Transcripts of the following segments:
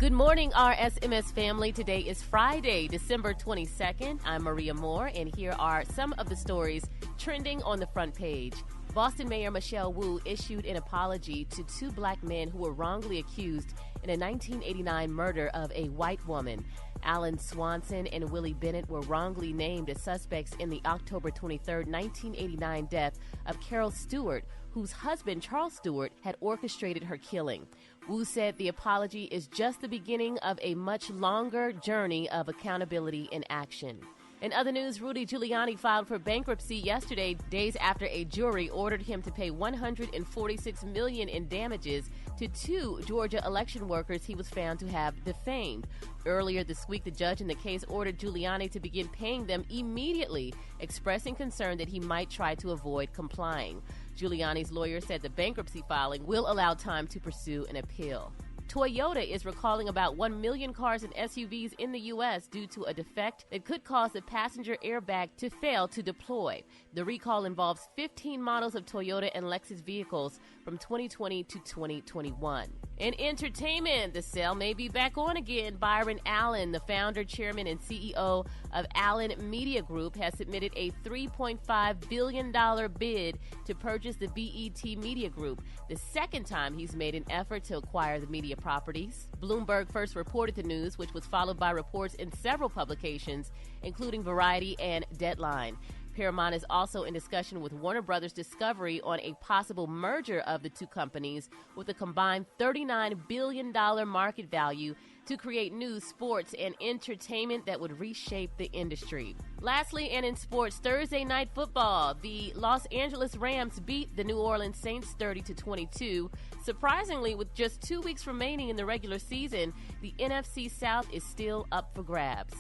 Good morning, RSMS family. Today is Friday, December 22nd. I'm Maria Moore, and here are some of the stories trending on the front page. Boston Mayor Michelle Wu issued an apology to two black men who were wrongly accused in a 1989 murder of a white woman. Alan Swanson and Willie Bennett were wrongly named as suspects in the October 23, 1989 death of Carol Stewart, whose husband, Charles Stewart, had orchestrated her killing. Wu said the apology is just the beginning of a much longer journey of accountability and action. In other news, Rudy Giuliani filed for bankruptcy yesterday, days after a jury ordered him to pay $146 million in damages to two Georgia election workers he was found to have defamed. Earlier this week, the judge in the case ordered Giuliani to begin paying them immediately, expressing concern that he might try to avoid complying. Giuliani's lawyer said the bankruptcy filing will allow time to pursue an appeal. Toyota is recalling about 1 million cars and SUVs in the U.S. due to a defect that could cause the passenger airbag to fail to deploy. The recall involves 15 models of Toyota and Lexus vehicles from 2020 to 2021. In entertainment, the sale may be back on again. Byron Allen, the founder, chairman, and CEO of Allen Media Group, has submitted a $3.5 billion bid to purchase the BET Media Group, the second time he's made an effort to acquire the media properties. Bloomberg first reported the news, which was followed by reports in several publications, including Variety and Deadline. Paramount is also in discussion with Warner Brothers Discovery on a possible merger of the two companies with a combined $39 billion market value to create news, sports, and entertainment that would reshape the industry. Lastly, and in sports, Thursday night football, the Los Angeles Rams beat the New Orleans Saints 30-22. Surprisingly, with just 2 weeks remaining in the regular season, the NFC South is still up for grabs.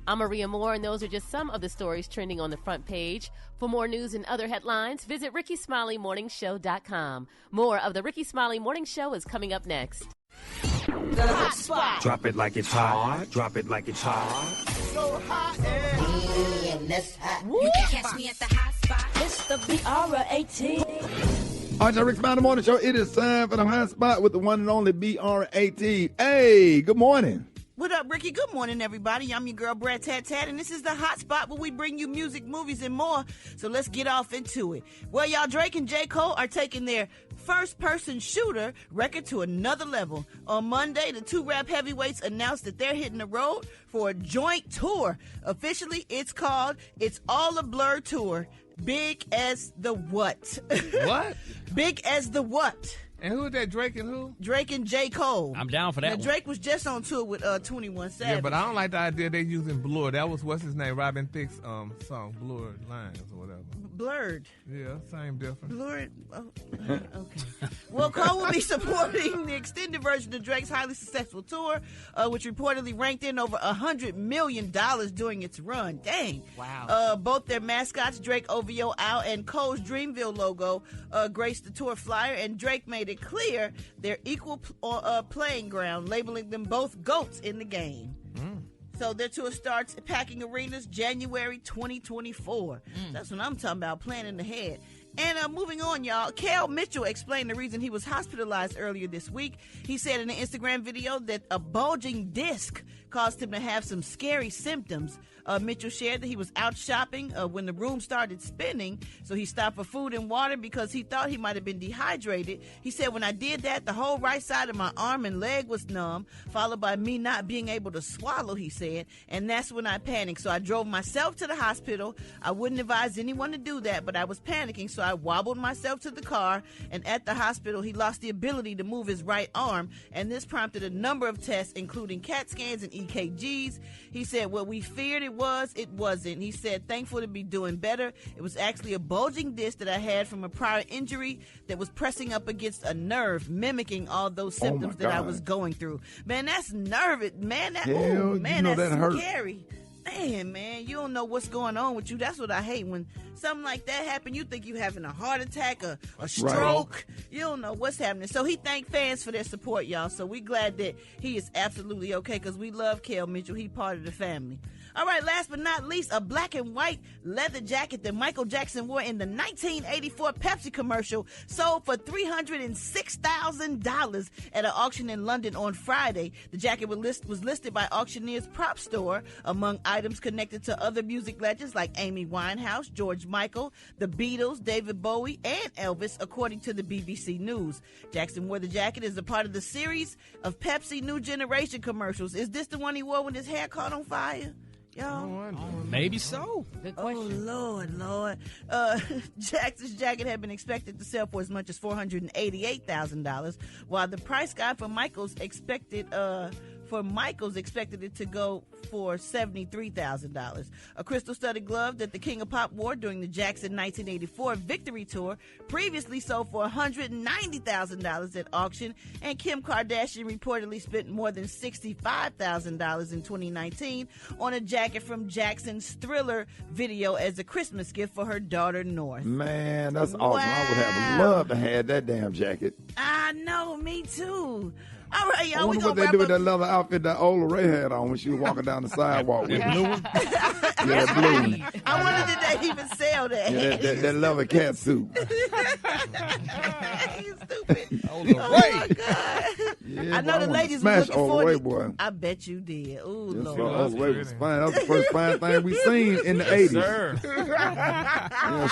I'm Maria Moore, and those are just some of the stories trending on the front page. For more news and other headlines, visit RickeySmileyMorningShow.com. More of the Rickey Smiley Morning Show is coming up next. The hot spot. Drop it like it's hot. Drop it like it's hot. So hot and that's hot. you can catch me at the hot spot. It's the BR18. All right, Rickey Smiley Morning Show. It is time for the hot spot with the one and only BR18. Hey, good morning. What up, Ricky? Good morning, everybody. I'm your girl, Brad Tat Tat, and this is the hot spot where we bring you music, movies, and more. So let's get off into it. Well, y'all, Drake and J. Cole are taking their first-person shooter record to another level. On Monday, the two rap heavyweights announced that they're hitting the road for a joint tour. Officially, it's called It's All a Blur Tour. Big as the what? What? Big as the what? And who is that, Drake and who? Drake and J. Cole. I'm down for that now, one. Drake was just on tour with 21 Savage. Yeah, but I don't like the idea they using Blur. That was, what's his name, Robin Thicke's song, Blurred Lines or whatever. Blurred. Yeah, same difference. Blurred. Oh, okay. Well, Cole will be supporting the extended version of Drake's highly successful tour, which reportedly ranked in over $100 million during its run. Dang. Wow. Both their mascots, Drake OVO Owl and Cole's Dreamville logo, graced the tour flyer, and Drake made it clear their equal playing ground, labeling them both GOATs in the game. So their tour starts packing arenas January 2024. That's what I'm talking about, planning ahead. And moving on, y'all, Kel Mitchell explained the reason he was hospitalized earlier this week. He said in an Instagram video that a bulging disc caused him to have some scary symptoms. Mitchell shared that he was out shopping when the room started spinning, so he stopped for food and water because he thought he might have been dehydrated. He said, when I did that, the whole right side of my arm and leg was numb, followed by me not being able to swallow, he said, and that's when I panicked. So I drove myself to the hospital. I wouldn't advise anyone to do that, but I was panicking, so I wobbled myself to the car, and at the hospital, he lost the ability to move his right arm, and this prompted a number of tests, including CAT scans and EKGs. He said, what we feared it wasn't. He said, thankful to be doing better. It was actually a bulging disc that I had from a prior injury that was pressing up against a nerve, mimicking all those symptoms that I was going through. Man, that's nervous. Man, that's scary. Man, you don't know what's going on with you. That's what I hate. When something like that happens, you think you're having a heart attack, a stroke. Right. You don't know what's happening. So he thanked fans for their support, y'all. So we glad that he is absolutely okay because we love Kel Mitchell. He part of the family. All right, last but not least, a black and white leather jacket that Michael Jackson wore in the 1984 Pepsi commercial sold for $306,000 at an auction in London on Friday. The jacket was listed by Auctioneer's Prop Store among items connected to other music legends like Amy Winehouse, George Michael, the Beatles, David Bowie, and Elvis, according to the BBC News. Jackson wore the jacket as a part of the series of Pepsi New Generation commercials. Is this the one he wore when his hair caught on fire? Y'all? Maybe so. Good question. Oh, Lord. Jackson's jacket had been expected to sell for as much as $488,000, while the price guide for Michael's expected it to go for $73,000. A crystal-studded glove that the King of Pop wore during the Jackson 1984 Victory Tour previously sold for $190,000 at auction, and Kim Kardashian reportedly spent more than $65,000 in 2019 on a jacket from Jackson's Thriller video as a Christmas gift for her daughter, North. Man, that's awesome. Wow. I would have loved to have that damn jacket. I know, me too. All right, y'all. I wonder what they do with that leather outfit that Ola Ray had on when she was walking down the sidewalk with it. Blue one? Yeah, that blue one. I wonder did they even sell that? Yeah, that leather cat suit. You stupid. Oh, My God. Yeah, I know the ladies were smash looking Ola forward Ray, to boy. I bet you did. Ooh, Yes, Lord. sir. Ola Ray was fine. That was the first fine thing we seen in the 80s. Sir.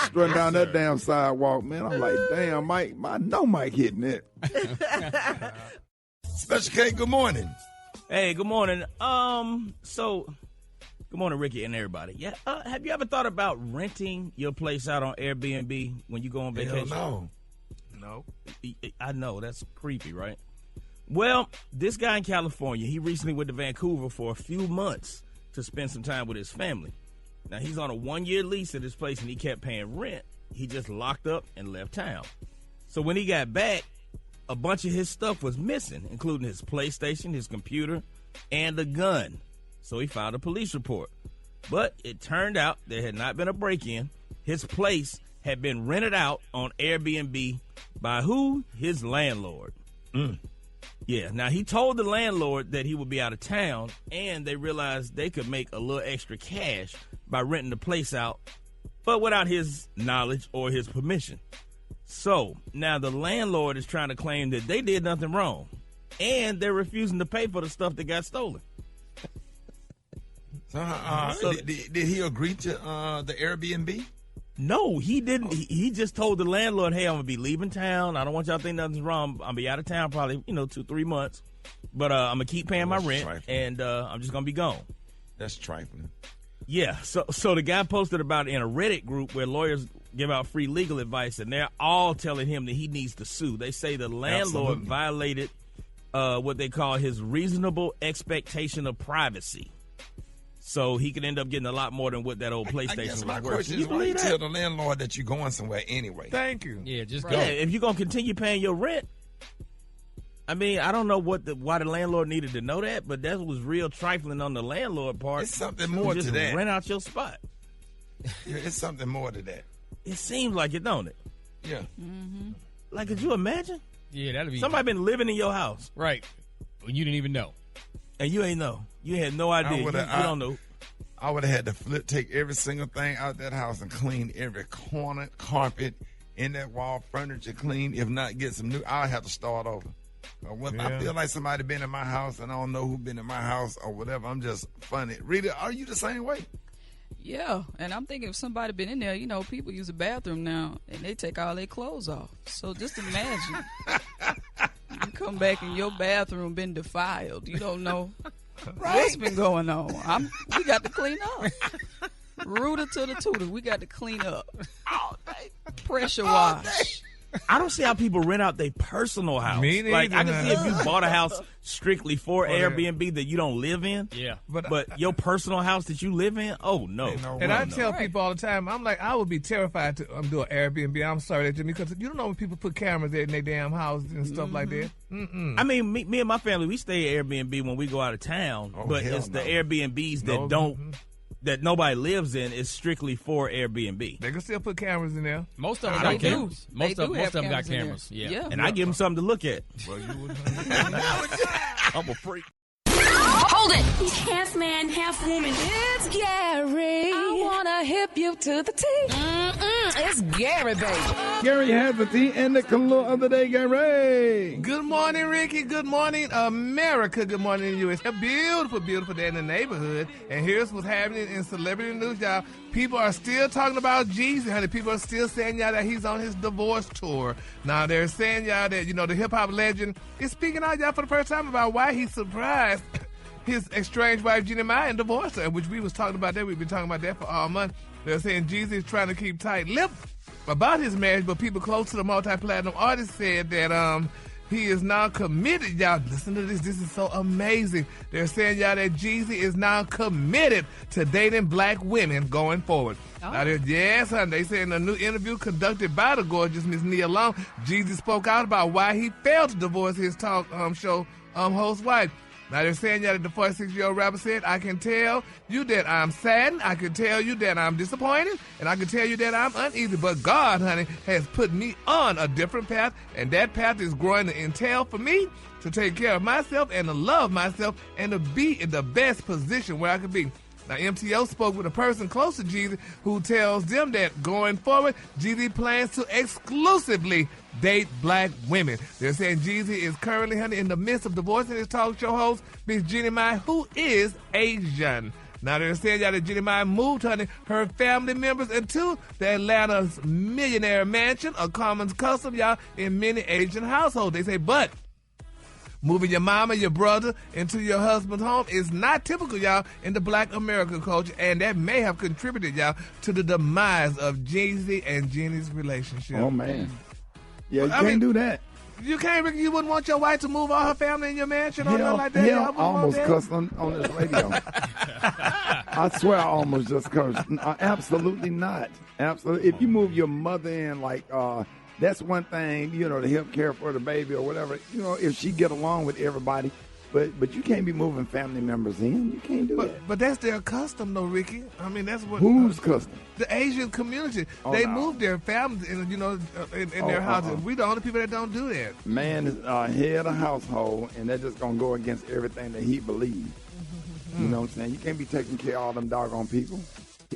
Strutting down that damn sidewalk, man. I'm like, damn, Mike, I know Mike hitting it. Special K, good morning. Hey, good morning. So, good morning, Ricky and everybody. Yeah, have you ever thought about renting your place out on Airbnb when you go on vacation? Hell No. I know, that's creepy, right? Well, this guy in California, he recently went to Vancouver for a few months to spend some time with his family. Now, he's on a 1-year lease at his place, and he kept paying rent. He just locked up and left town. So when he got back, a bunch of his stuff was missing, including his PlayStation, his computer, and a gun. So he filed a police report. But it turned out there had not been a break-in. His place had been rented out on Airbnb by who? His landlord. Yeah, now he told the landlord that he would be out of town, and they realized they could make a little extra cash by renting the place out, but without his knowledge or his permission. So now the landlord is trying to claim that they did nothing wrong, and they're refusing to pay for the stuff that got stolen. So, did he agree to the Airbnb? No, he didn't. He just told the landlord, hey, I'm going to be leaving town. I don't want y'all to think nothing's wrong. I'll be out of town probably, 2-3 months. But I'm going to keep paying my rent, and I'm just going to be gone. That's trifling. Yeah, so the guy posted about it in a Reddit group where lawyers give out free legal advice, and they're all telling him that he needs to sue. They say the landlord violated what they call his reasonable expectation of privacy. So he could end up getting a lot more than what that old PlayStation I guess was my worth. question is, why you tell the landlord that you're going somewhere anyway? Thank you. Yeah, just go. Yeah, if you're going to continue paying your rent, I mean, I don't know why the landlord needed to know that, but that was real trifling on the landlord part. It's something more just to that. Rent out your spot. Yeah, it's something more to that. It seems like it, don't it? Yeah. Mm-hmm. Like, could you imagine? Yeah, that'd be somebody been living in your house, right? Well, you didn't even know, and you ain't know. You had no idea. You don't know. I would have had to take every single thing out that house and clean every corner, carpet, in that wall, furniture clean. If not, get some new. I'll have to start over. I feel like somebody been in my house and I don't know who been in my house or whatever. I'm just funny. Rita, are you the same way? Yeah, and I'm thinking if somebody been in there, people use the bathroom now and they take all their clothes off. So just imagine you come back and your bathroom been defiled. You don't know what's been going on. We got to clean up. Rooter to the tutor, we got to clean up. All day. Pressure wash. I don't see how people rent out their personal house. Me neither, like I can see if you man. bought a house strictly for Airbnb that you don't live in. Yeah. But your personal house that you live in, oh no. And I tell people all the time, I'm like, I would be terrified to do an Airbnb. I'm sorry, because you don't know when people put cameras in their damn houses and stuff like that. Mm-mm. I mean, me and my family, we stay at Airbnb when we go out of town, but it's the Airbnbs that that nobody lives in is strictly for Airbnb. They can still put cameras in there. Most of them got cameras. Most of them got cameras. Yeah. And I give them something to look at. Well, you would. I'm a freak. Hold it. He's half man, half woman. It's Gary. I wanna hip you to the T. It's Gary, baby. Gary has the tea and the color of the day, Gary. Good morning, Ricky. Good morning, America. Good morning, U.S. A beautiful, beautiful day in the neighborhood. And here's what's happening in celebrity news, y'all. People are still talking about Jeezy, honey. People are still saying, y'all, that he's on his divorce tour. Now, they're saying, y'all, that, you know, the hip-hop legend is speaking out, y'all, for the first time about why he's surprised his estranged wife, Jeannie Mai, and divorced her, which we was talking about that. We've been talking about that for all month. They're saying Jeezy is trying to keep tight-lipped about his marriage, but people close to the multi-platinum artist said that he is now committed. Y'all, listen to this. This is so amazing. They're saying, y'all, that Jeezy is now committed to dating black women going forward. Oh. Now, yes, honey. They say in a new interview conducted by the gorgeous Miss Nia Long, Jeezy spoke out about why he failed to divorce his talk show host wife. Now, they're saying that the 46-year-old rapper said, I can tell you that I'm saddened, I can tell you that I'm disappointed, and I can tell you that I'm uneasy. But God, honey, has put me on a different path, and that path is growing to entail for me to take care of myself and to love myself and to be in the best position where I could be. Now, MTO spoke with a person close to Jeezy who tells them that going forward, Jeezy plans to exclusively date black women. They're saying Jeezy is currently, honey, in the midst of divorcing his talk show host, Miss Jeannie Mai, who is Asian. Now, they're saying that Jeannie Mai moved, honey, her family members into the Atlanta's millionaire mansion, a common custom, y'all, in many Asian households. They say, but moving your mama, your brother into your husband's home is not typical, y'all, in the black American culture, and that may have contributed, y'all, to the demise of Jeezy and Jeannie's relationship. Oh, man. Yeah, you can't do that. You can't, Ricky. You wouldn't want your wife to move all her family in your mansion or nothing like that? Hell, Y'all I wouldn't almost want cussed on this radio. I swear I almost just cursed. Absolutely not. Absolutely. If you move your mother in, like, that's one thing, you know, to help care for the baby or whatever, you know, if she get along with everybody. But you can't be moving family members in. You can't do that. But that's their custom, though, Ricky. I mean, that's what. Whose custom? The Asian community. Oh, they no. move their families, in their houses. We the only people that don't do that. Man is head of household, and they're just going to go against everything that he believes. You know what I'm saying? You can't be taking care of all them doggone people.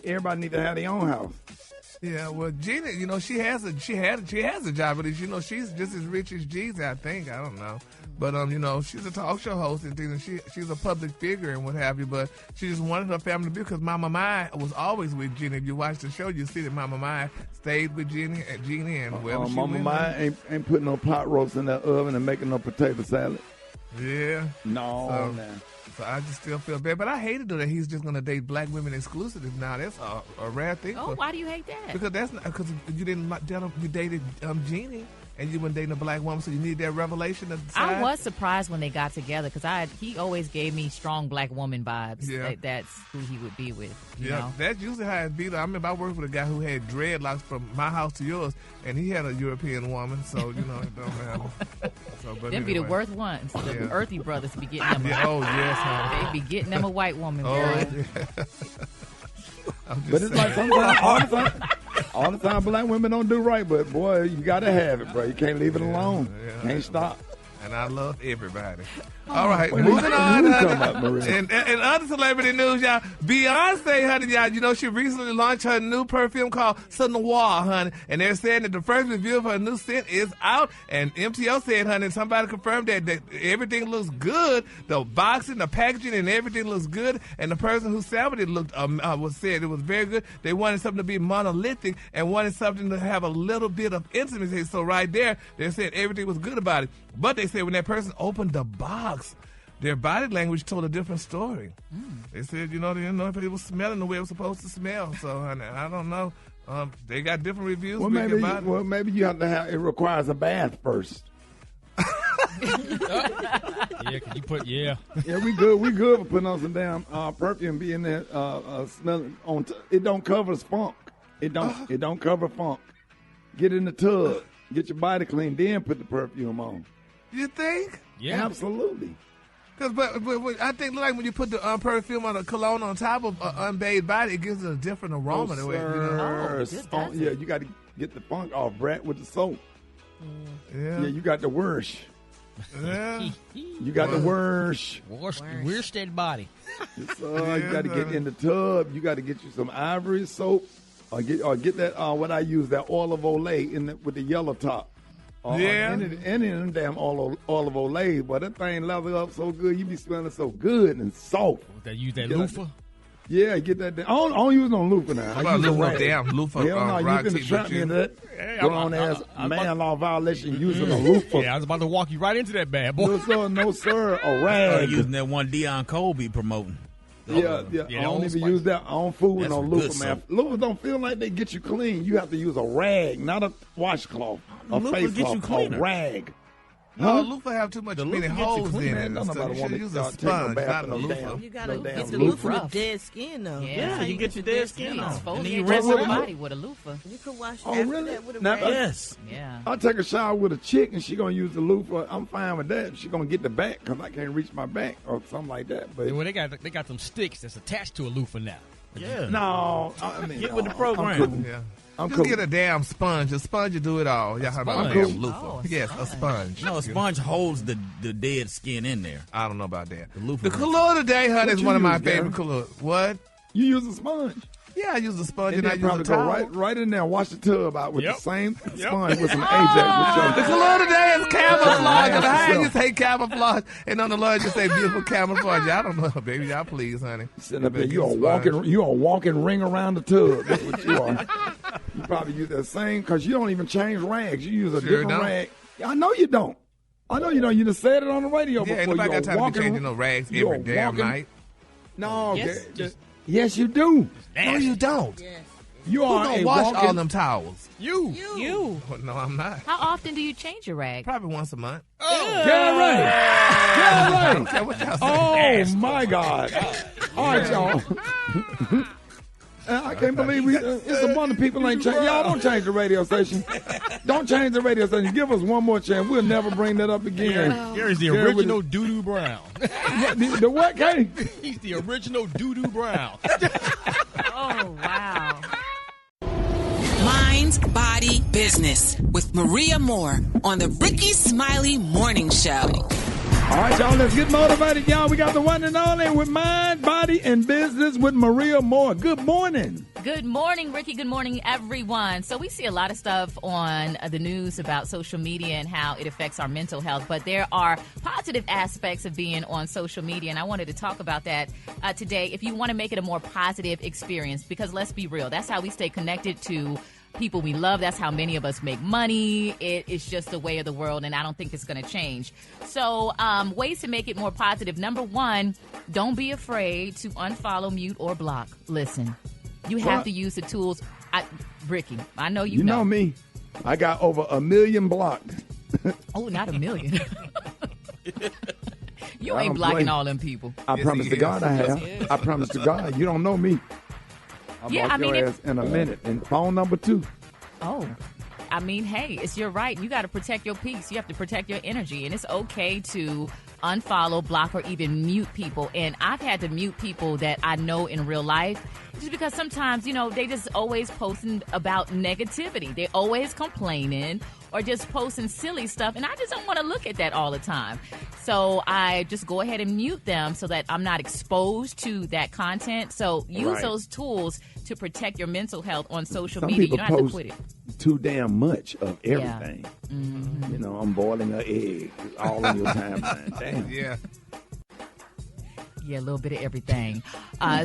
Everybody need to have their own house. Yeah, well, Gina, you know, she has a job, but you know, she's just as rich as Jeezy, I think. I don't know. But, you know, she's a talk show host and things, and she's a public figure and what have you, but she just wanted her family to be, because Mama Mai was always with Jeannie. If you watch the show, you see that Mama Mai stayed with Jeannie and wherever she Mama went. Mai ain't putting no pot roast in that oven and making no potato salad. Yeah. No, So I just still feel bad. But I hated that he's just going to date black women exclusively now. That's a rare thing. Oh, why do you hate that? Because you didn't you dated Jeannie. And you weren't dating a black woman, so you need that revelation to decide. I was surprised when they got together because he always gave me strong black woman vibes. Yeah. That's who he would be with. You Yeah, know? that's usually how it be. I remember I worked with a guy who had dreadlocks from my house to yours, and he had a European woman, so, you know, it don't matter. So, but Them be the worst ones. The earthy brothers be getting them. Oh, yes, honey. They be getting them a white woman, boy. Yeah. But it's like sometimes all the time black women don't do right, but boy, you gotta have it, bro. You can't leave it alone. Can't stop. And I love everybody. All right, moving on. And other celebrity news, y'all. Beyonce, honey, y'all, you know, she recently launched her new perfume called Noir, honey. And they're saying that the first review of her new scent is out. And MTO said, honey, somebody confirmed that everything looks good. The boxing, the packaging, and everything looks good. And the person who sampled it said it was very good. They wanted something to be monolithic and wanted something to have a little bit of intimacy. So right there, they said everything was good about it. But they said when that person opened the box, their body language told a different story. They said, you know, they didn't know if it was smelling the way it was supposed to smell. So, honey, I don't know. They got different reviews. Well, maybe you have to have, it requires a bath first. Yeah, we good for putting on some damn perfume, be in there smelling on. It don't cover funk. It don't cover funk. Get in the tub, get your body clean, then put the perfume on. You think? Yeah, absolutely. But I think like when you put the perfume on a cologne on top of an unbathed body, it gives it a different aroma. Yeah, you got to get the funk off, Brett, with the soap. Yeah, you got the worsh. Yeah. You got to wash. Wash that body. So you got to get in the tub. You got to get you some Ivory soap, or get that what I use, that olive olay with the yellow top. Any of them damn olive olay, but that thing lather up so good, you be smelling so good and soft. They use that loofah. Yeah, get that. I don't use no loofah now. I use a damn loofah. Hell no, you finna trap me into that grown-ass man-law violation using a loofah. Yeah, I was about to walk you right into that bad boy. No, sir, a rag. Using that one Deion Cole be promoting. Yeah, I don't even use that. I don't fool with no loofah, man. Loofah don't feel like they get you clean. You have to use a rag, not a washcloth, a face cloth, a rag. No, a loofah have too many holes in it. You should use a sponge, not a loofah. You gotta get the loofah with dead skin, though. Yeah, you get your dead skin off. And then you rinse your body with a loofah. You can wash really? that with a Now, rag. Yes. Yeah. I'll take a shower with a chick and she gonna use the loofah. I'm fine with that. She gonna get the back because I can't reach my back or something like that. But Well, they got some sticks that's attached to a loofah now. Yeah. no, I mean, Get with the I'm program. cool. Yeah. I'm Just cool. get a damn sponge. A sponge will do it all. Y'all have about a sponge. damn loofah. Oh, a Yes, a sponge. No, a sponge holds the dead skin in there. I don't know about that. The loofah. The color today, honey, is you one of my use, Gary? favorite colors. What? You use a sponge. Yeah, I use a sponge And and I then use a probably go towel. right in there and wash the tub out with Yep. the same Yep. sponge with some Ajax. The color today is camouflage. And I yourself. just say camouflage, and on the lunch you say beautiful camouflage. I don't know, baby. Y'all please, honey. Sitting up there, you a walking ring around the tub. That's what you are. You probably use that same because you don't even change rags. You use a different don't. rag. I know you don't. You just said it on the radio Yeah, ain't before. nobody You got time to be walking- changing no rags you every a damn walking- night. No, Yes. yes, you do. No, you don't. You Who are gonna a wash walking. all them towels? You. Oh, no, I'm not. How often do you change your rag? Probably once a month. Gary. Okay, what y'all say? Oh my God! All right, y'all. I can't believe it's a bunch of people ain't changed. Y'all don't change the radio station. Don't change the radio station. Give us one more chance. We'll never bring that up again. Here's the Gary original Doo-Doo Brown. The what, Kay? He's the original Doo-Doo Brown. Oh, wow. Mind, body, business with Maria Moore on the Rickey Smiley Morning Show. All right, y'all, let's get motivated, y'all. We got the one and only with Mind, Body, and Business with Maria Moore. Good morning. Good morning, Ricky. Good morning, everyone. So we see a lot of stuff on the news about social media and how it affects our mental health, but there are positive aspects of being on social media, and I wanted to talk about that today. If you want to make it a more positive experience, because let's be real, that's how we stay connected to people we love. That's how many of us make money. It is just the way of the world, and I don't think it's going to change. So ways to make it more positive. Number one, don't be afraid to unfollow, mute, or block. Listen, you have to use the tools. Ricky, I know you know. You know me. I got over 1 million blocked. Oh, not 1 million. You I ain't don't blocking play. all them people. I promise to God I have. I promise to God. You don't know me. I'll Yeah, block I mean, your if- ass in a minute. And phone number 2. Oh, I mean, hey, it's your right. You got to protect your peace. You have to protect your energy. And it's okay to unfollow, block, or even mute people. And I've had to mute people that I know in real life just because sometimes, they just always posting about negativity. They're always complaining or just posting silly stuff. And I just don't want to look at that all the time. So I just go ahead and mute them so that I'm not exposed to that content. So use Right. those tools to protect your mental health on social Some media. You people don't have to post quit it. too damn much of Yeah. everything. I'm boiling an egg. It's all in your timeline. Damn. Yeah. Yeah, a little bit of everything.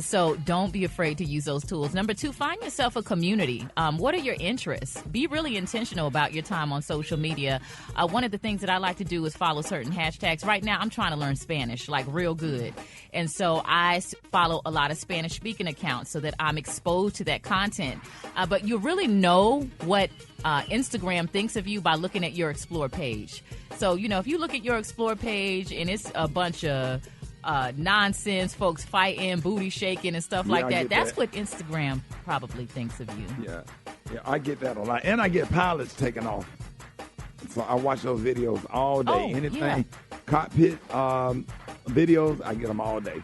So don't be afraid to use those tools. Number 2, find yourself a community. What are your interests? Be really intentional about your time on social media. One of the things that I like to do is follow certain hashtags. Right now, I'm trying to learn Spanish, like real good. And so I follow a lot of Spanish-speaking accounts so that I'm exposed to that content. But you really know what Instagram thinks of you by looking at your Explore page. So, if you look at your Explore page and it's a bunch of nonsense, folks fighting, booty shaking, and stuff like I that. get That's that. what Instagram probably thinks of you. Yeah, I get that a lot. And I get pilots taken off. So I watch those videos all day. Oh, Anything, yeah. cockpit videos, I get them all day.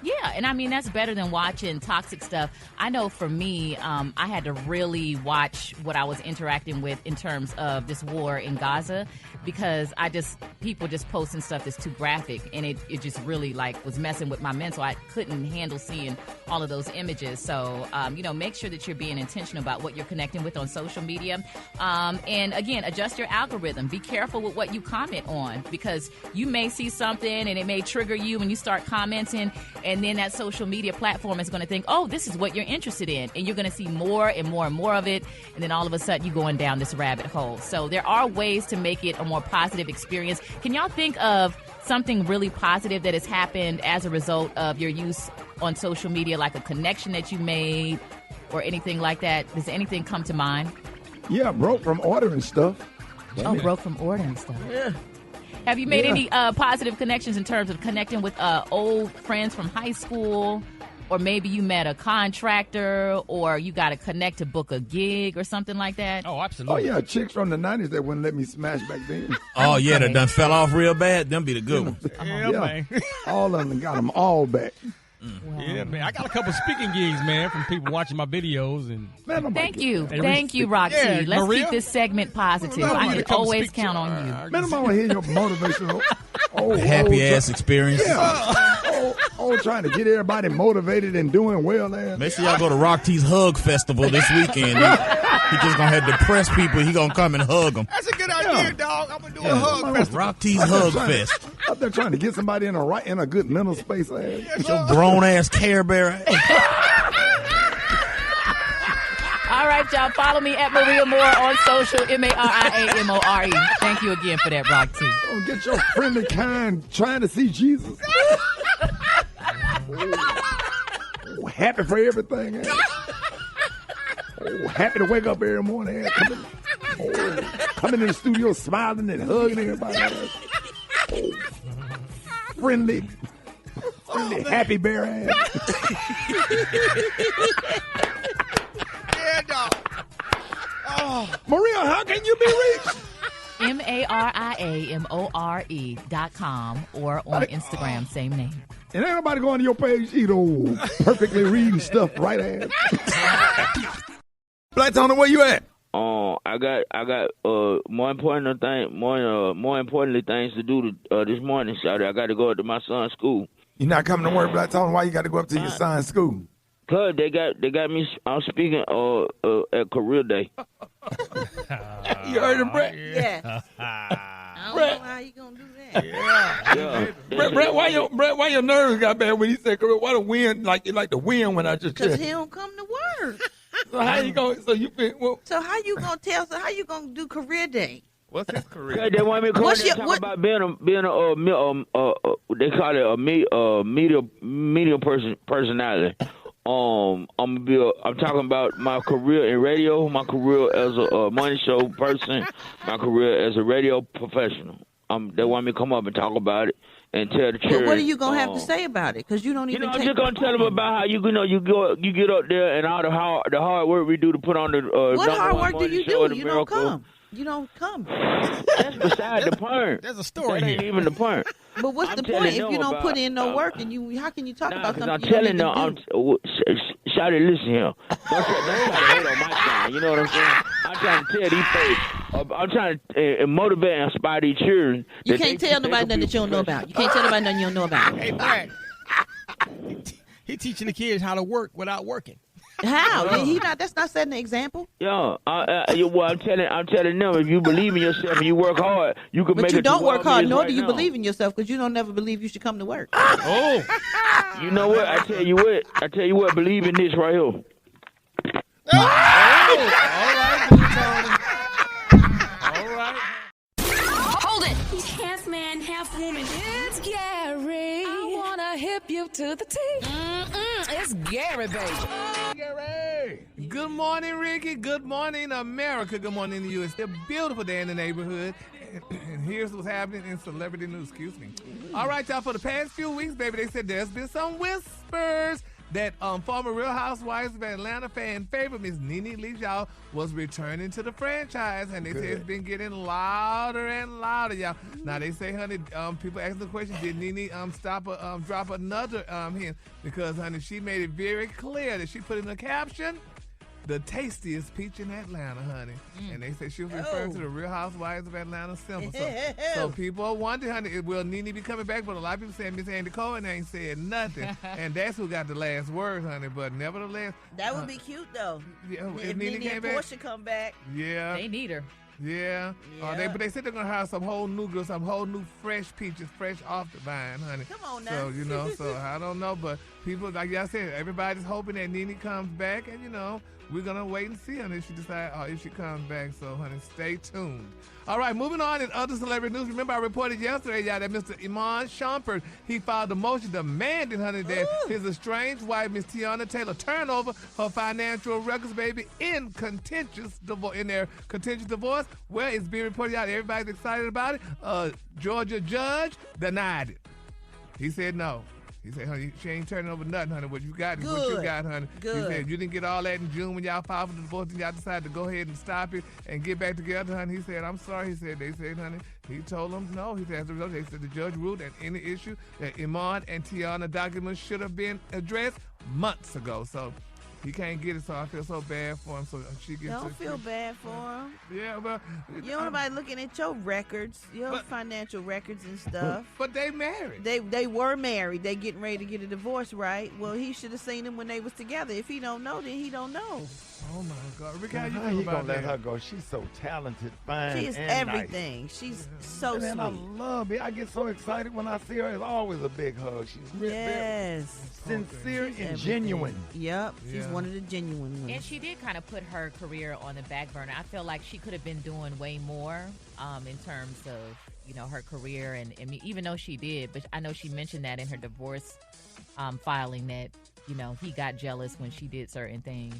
Yeah, and I mean, that's better than watching toxic stuff. I know for me, I had to really watch what I was interacting with in terms of this war in Gaza, because people just posting stuff that's too graphic, and it just really like was messing with my mental. I couldn't handle seeing all of those images. So, make sure that you're being intentional about what you're connecting with on social media. And again, adjust your algorithm. Be careful with what you comment on, because you may see something and it may trigger you when you start commenting, and then that social media platform is going to think, oh, this is what you're interested in, and you're going to see more and more and more of it, and then all of a sudden you're going down this rabbit hole. So there are ways to make it a more positive experience. Can y'all think of something really positive that has happened as a result of your use on social media, like a connection that you made or anything like that? Does anything come to mind? Yeah, broke from ordering stuff. Broke from ordering stuff. Yeah. Have you made any positive connections in terms of connecting with old friends from high school? Or maybe you met a contractor, or you got to connect to book a gig or something like that? Oh, absolutely. Oh, yeah, chicks from the 90s that wouldn't let me smash back then. Oh, yeah, that done fell off real bad. Them be the good ones. Yeah, man. All of them got them all back. Wow. Yeah, man. I got a couple speaking gigs, man, from people watching my videos. And Thank you, Roxy. Yeah, Let's Maria? keep this segment positive. I can always count on you. Man, I'm going to hear your motivational. Happy-ass experience. Yeah. Trying to get everybody motivated and doing well there. Make sure y'all go to Rock T's Hug Festival this weekend. He just going to have depressed people. He going to come and hug them. That's a good idea, dog. I'm going to do a hug festival. Rock T's Hug Fest. Up there trying to get somebody in a good mental space. Get your grown-ass Care Bear. All right, y'all. Follow me at Maria Moore on social, MariaMore. Thank you again for that, Rock T. Don't get your friendly kind trying to see Jesus. Happy for everything. Happy to wake up every morning. Coming in the studio smiling and hugging everybody. Friendly, happy bear ass. Yeah, dog. Maria, how can you be reached? MariaMore.com or on Instagram, same name. And ain't nobody going to your page either. Perfectly reading stuff right ass. Black Tony, where you at? I got more importantly things to do this morning, Saturday. I got to go up to my son's school. You're not coming to work, Black Tony? Why you got to go up to your son's school? Cause they got me. I'm speaking at Career Day. You heard him, Brett? Yeah. I don't know how you gonna do that. Yeah. Brett, why your nerves got bad when he said career? Why the wind like the wind when I just because he don't come to work. So how you going? So you So how you gonna tell? So how you gonna do Career Day? What's his career? They want me to come and talk about being a they call it a media personality. I'm talking about my career in radio, my career as a money show person, my career as a radio professional. They want me to come up and talk about it and tell the church. But what are you gonna have to say about it? Because you don't even. I'm just gonna tell them about how you get up there and all the hard work we do to put on the. What hard work do you do? You don't come. You don't come. That's beside the point. There's a story that here. Ain't even the point. But what's the point if you don't put in no work and how can you talk about something? I'm telling them, Shawty, listen here. Don't try to hate on my side. You know what I'm saying? I'm trying to tell these folks. I'm trying to motivate and inspire these children. You can't tell nobody nothing that you don't know about. You can't tell nobody nothing you don't know about. Hey, Brad. He teaching the kids how to work without working. How? That's not setting an example. Yeah, well, I'm telling them, if you believe in yourself and you work hard, you can make it. But you don't work hard, nor right do you now. believe in yourself, because you don't never believe you should come to work. Oh, you know what? I tell you what. Believe in this right here. all right, Tony. All right. Hold it. Half man, half woman. It's Gary. I wanna hip you to the T. It's Gary, baby. Gary. Good morning, Ricky. Good morning, America. Good morning, the U.S. It's a beautiful day in the neighborhood. And here's what's happening in celebrity news. Excuse me. All right, y'all. For the past few weeks, baby, they said there's been some whispers that former Real Housewives of Atlanta fan favorite Miss Nene Leakes, y'all, was returning to the franchise, and they say it's been getting louder and louder, y'all. Now they say, honey, people ask the question, did Nene drop another hint? Because, honey, she made it very clear that she put in the caption, the tastiest peach in Atlanta, honey. And they say she was referring to the Real Housewives of Atlanta symbol. So people are wondering, honey, will Nene be coming back? But a lot of people saying Miss Andy Cohen ain't said nothing. And that's who got the last word, honey. But nevertheless. That would be cute, though. Yeah, if Nene and Portia come back. Yeah. They need her. Yeah. But they said they're going to hire some whole new girls, some whole new fresh peaches, fresh off the vine, honey. Come on now. So, so I don't know. But people, like y'all said, everybody's hoping that Nene comes back. And, we're going to wait and see, honey, if she decides, if she comes back. So, honey, stay tuned. All right, moving on in other celebrity news. Remember, I reported yesterday, y'all, that Mr. Iman Shumpert, he filed a motion demanding, honey, that his estranged wife, Miss Tiana Taylor, turn over her financial records, baby, in their contentious divorce. Well, it's being reported out. Everybody's excited about it. Georgia judge denied it. He said no. He said, honey, she ain't turning over nothing, honey. What you got is what you got, honey. Good. He said, you didn't get all that in June when y'all filed for the divorce, and y'all decided to go ahead and stop it and get back together, honey. He said, I'm sorry. He said, they said, honey, he told them no. He said, as a result, they said the judge ruled that any issue that Iman and Tiana documents should have been addressed months ago. So he can't get it, so I feel so bad for him. So she gets. Don't feel bad for him. Yeah, but you don't nobody looking at your records, your financial records and stuff. But they married. They were married. They getting ready to get a divorce, right? Well, he should have seen them when they was together. If he don't know, then he don't know. Oh my God, Rick, how you How feel he about gonna let that? her go? She's so talented, fine, She is and everything. Nice. She's so Man, I sweet. love it. I get so excited when I see her. It's always a big hug. She's Yes. sincere She's and everything. genuine. Yep, she's one of the genuine ones. And she did kind of put her career on the back burner. I feel like she could have been doing way more in terms of, her career. And even though she did, but I know she mentioned that in her divorce filing that, he got jealous when she did certain things.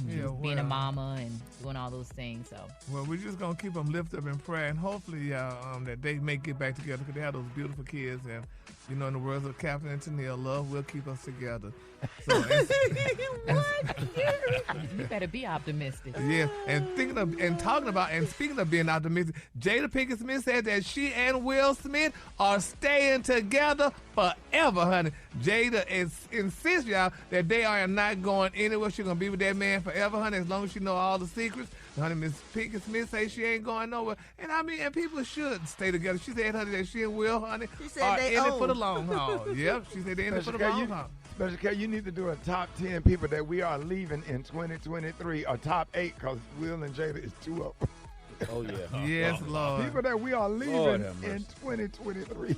Yeah, being a mama and doing all those things. So, well, we're just going to keep them lifted up in prayer. And hopefully that they may get back together because they have those beautiful kids. And, in the words of Captain and Tennille, love will keep us together. So, you better be optimistic. Yeah, and speaking of being optimistic, Jada Pinkett Smith said that she and Will Smith are staying together forever, honey. Jada insists, y'all, that they are not going anywhere. She's gonna be with that man forever, honey, as long as she know all the secrets. Honey, Miss Pinkett Smith says she ain't going nowhere. And people should stay together. She said, honey, that she and Will, honey, are in it for the long haul. Yep, she said they're in it for the long haul. Special K, you need to do a top 10 people that we are leaving in 2023, or top 8, because Will and Jada is 2 up. Oh, yeah. Yes, Lord. People that we are leaving in 2023.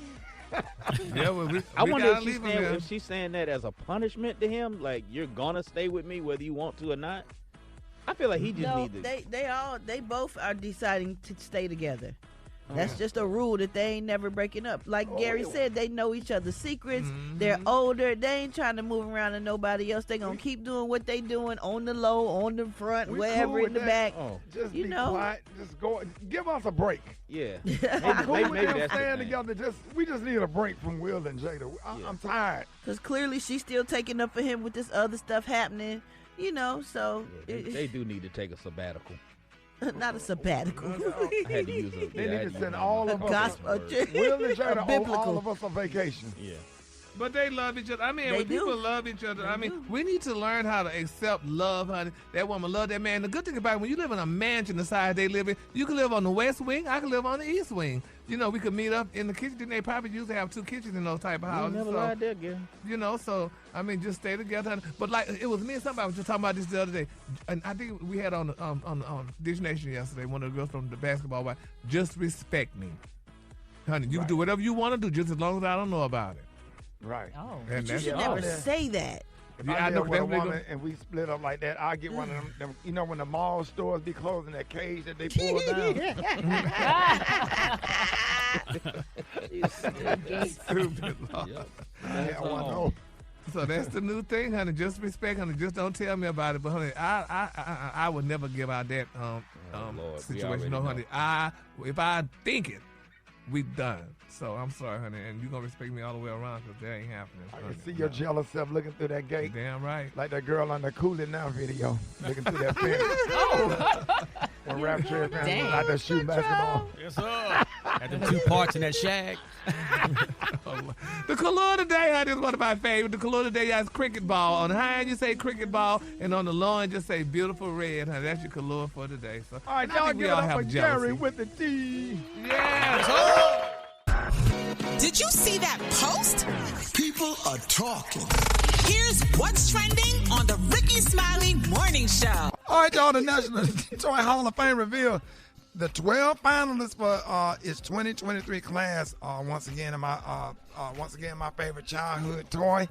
Yeah, well, I wonder if she's saying that as a punishment to him, like, you're gonna stay with me whether you want to or not. I feel like he just needs to. They both are deciding to stay together. That's just a rule that they ain't never breaking up. Like Gary said, they know each other's secrets. They're older. They ain't trying to move around to nobody else. They gonna keep doing what they doing on the low, on the front, wherever in the back. Just be quiet. Just go. Give us a break. Yeah. Maybe that's staying together. We just need a break from Will and Jada. I'm tired. Because clearly she's still taking up for him with this other stuff happening. So they do need to take a sabbatical. Not a sabbatical. I had to use They need to send all of us. Gospel. Will and Jada owe all of us on vacation. Yeah. But they love each other. I mean, when people love each other, we need to learn how to accept love, honey. That woman love that man. The good thing about it, when you live in a mansion the size they live in, you can live on the west wing, I can live on the east wing. We could meet up in the kitchen. They probably usually have 2 kitchens in those type of houses. Never lied there, girl. Just stay together. Honey. But like, it was me and somebody was just talking about this the other day. And I think we had on Dish Nation yesterday, one of the girls from the basketball wife, just respect me. Honey, you can do whatever you want to do, just as long as I don't know about it. Right. Oh. And you should never say that. If I know with a woman and we split up like that, I get one of them. When the mall stores be closing that cage that they pull down. Stupid. Yep. So that's the new thing, honey. Just respect, honey. Just don't tell me about it. But honey, I would never give out that situation. No, honey. If I think it, we done. So I'm sorry, honey, and you're going to respect me all the way around because that ain't happening. I can see your jealous self looking through that gate. Damn right. Like that girl on the Cool It Now video, looking through that fence. When Rapture fans was out there shooting basketball. Yes, sir. Had them 2 parts in that shag. The color today, honey, is one of my favorites. The color today has cricket ball. On the high end, you say cricket ball, and on the low end, just say beautiful red, honey. That's your color for today. So, all right, y'all give it up for Gary with the T. Yes. Did you see that post? People are talking. Here's what's trending on the Rickey Smiley Morning Show. All right, y'all, the National Toy Hall of Fame reveal the 12 finalists for its 2023 class. Once again, my favorite childhood toy,